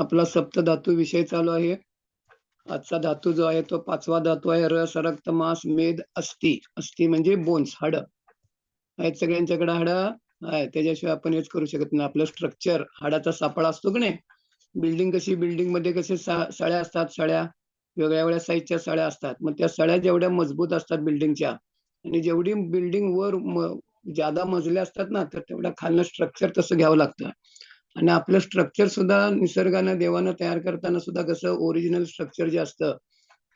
आपला सप्तधातू विषय चालू आहे. आजचा धातू जो आहे तो 5वा धातू आहे रस, रक्त, मांस, मेद, अस्थी. अस्थी म्हणजे बोन्स, हाडं. आहेत सगळ्यांच्याकडे हाडं? आहे. त्याच्याशिवाय आपण हेच करू शकत नाही. आपलं स्ट्रक्चर हाडाचा सापळा असतो की नाही? बिल्डिंगमध्ये कसे सळ्या असतात, सळ्या. वेगळ्या साईजच्या सळ्या असतात. मग त्या सळ्या जेवढ्या मजबूत असतात बिल्डिंगच्या आणि जेवढी बिल्डिंग वर ज्यादा मजले असतात ना, तर तेवढ्या खालनं स्ट्रक्चर तसं घ्यावं लागतं. आणि आपलं स्ट्रक्चर सुद्धा निसर्गानं, देवानं तयार करताना सुद्धा कसं ओरिजिनल स्ट्रक्चर जे असतं,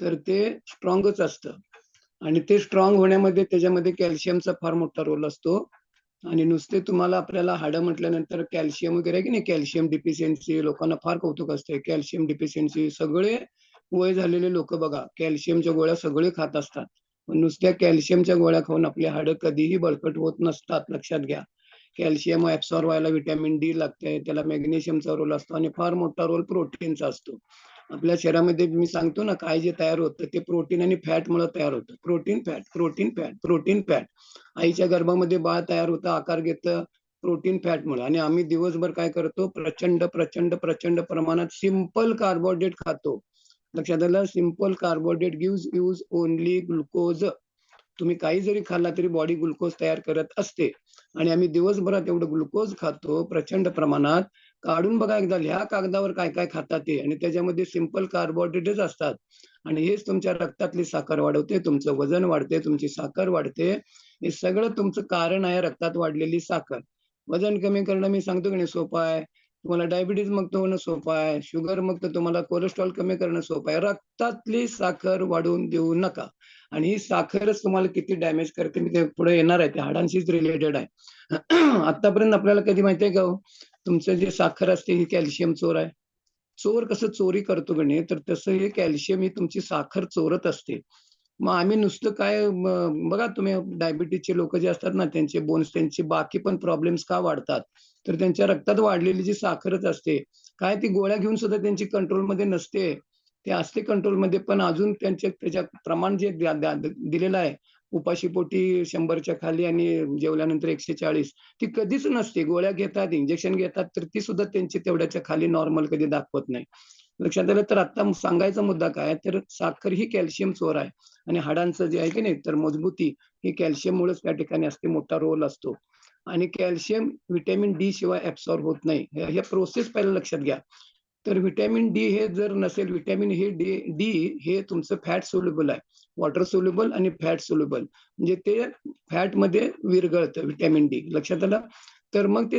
तर ते स्ट्रॉंगच असतं. आणि ते स्ट्रॉंग होण्यामध्ये त्याच्यामध्ये कॅल्शियमचा फार मोठा रोल असतो. आणि नुसते तुम्हाला आपल्याला हाडं म्हटल्यानंतर कॅल्शियम वगैरे आहे की नाही, कॅल्शियम डिफिशियन्सी लोकांना फार कौतुक असते. कॅल्शियम डिफिशियन्सी सगळे वय झालेले लोकं बघा, कॅल्शियमच्या गोळ्या सगळे खात असतात. पण नुसत्या कॅल्शियमच्या गोळ्या खाऊन आपली हाडं कधीही बळकट होत नसतात, लक्षात घ्या. कॅल्शियम ॲब्सॉर्ब व्हायला व्हिटॅमिन डी लागते, त्याला मॅग्नेशियमचा रोल असतो आणि फार मोठा रोल प्रोटीनचा असतो. आपल्या शरीरामध्ये मी सांगतो ना, काय जे तयार होतं ते प्रोटीन आणि फॅटमुळे तयार होतं. Protein, fat, protein, fat, protein, fat. आईच्या गर्भामध्ये बाळ तयार होतं, आकार घेतं प्रोटीन, फॅटमुळे. आणि आम्ही दिवसभर काय करतो? प्रचंड, प्रचंड, प्रचंड प्रमाणात सिंपल कार्बोहायड्रेट खातो. लक्षात आलं? Simple carbohydrate use only glucose. तुम्ही काही जरी खाल्ला तरी बॉडी ग्लुकोज तयार करत असते. आणि आम्ही दिवसभरात एवढं ग्लुकोज खातो प्रचंड प्रमाणात. काढून बघा एकदा, लिहा कागदावर काय काय खातात ते, आणि त्याच्यामध्ये सिंपल कार्बोहायड्रेटच असतात. आणि हेच तुमच्या रक्तातली साखर वाढवते, तुमचं वजन वाढते, तुमची साखर वाढते. हे सगळं तुमचं कारण आहे रक्तात वाढलेली साखर. वजन कमी करणं मी सांगतो की नाही सोपं आहे. तुम्हाला डायबिटीज मुक्त होणं सोपं आहे. शुगर मुक्त, तुम्हाला कोलेस्ट्रॉल कमी करणं सोपं आहे. रक्तातली साखर वाढवून देऊ नका. आणि ही साखरच तुम्हाला किती डॅमेज करते मी ते पुढे येणार आहे, ते हाडांशीच रिलेटेड आहे. आतापर्यंत आपल्याला कधी माहिती आहे का हो, तुमचं जे साखर असते ही कॅल्शियम चोर आहे. चोर कसं चोरी करतो की नाही, तर तसं हे कॅल्शियम ही तुमची साखर चोरत असते. मग आम्ही नुसतं काय बघा तुम्ही डायबिटीजचे लोकं जे असतात ना, त्यांचे बोन्स, त्यांचे बाकी पण प्रॉब्लेम्स का वाढतात? तर त्यांच्या रक्तात वाढलेली जी साखरच असते. काय ती गोळ्या घेऊन सुद्धा त्यांची कंट्रोलमध्ये नसते. ते असते कंट्रोलमध्ये, पण अजून त्याच्या प्रमाण जे दिलेलं आहे, उपाशीपोटी 100च्या खाली आणि जेवल्यानंतर 140, ती कधीच नसते. गोळ्या घेतात, इंजेक्शन घेतात, तर ती सुद्धा त्यांची तेवढ्याच्या खाली नॉर्मल कधी दाखवत नाही. लक्षात आलं? तर आता सांगायचा मुद्दा काय, तर साखर ही कॅल्शियम चोर आहे. आणि हाडांचं जे आहे की नाही, तर मजबूती ही कॅल्शियममुळेच त्या ठिकाणी असते, मोठा रोल असतो. आणि कॅल्शियम व्हिटॅमिन डी शिवाय ॲब्सॉर्ब होत नाही. ह्या प्रोसेस पहिला लक्षात घ्या. तर व्हिटॅमिन डी हे जर नसेल, व्हिटॅमिन हे डी हे तुमचं फॅट सोल्युबल आहे. वॉटर सोल्युबल आणि फॅट सोल्युबल. म्हणजे ते फॅटमध्ये विरघळतं व्हिटॅमिन डी. लक्षात आलं? तर मग ते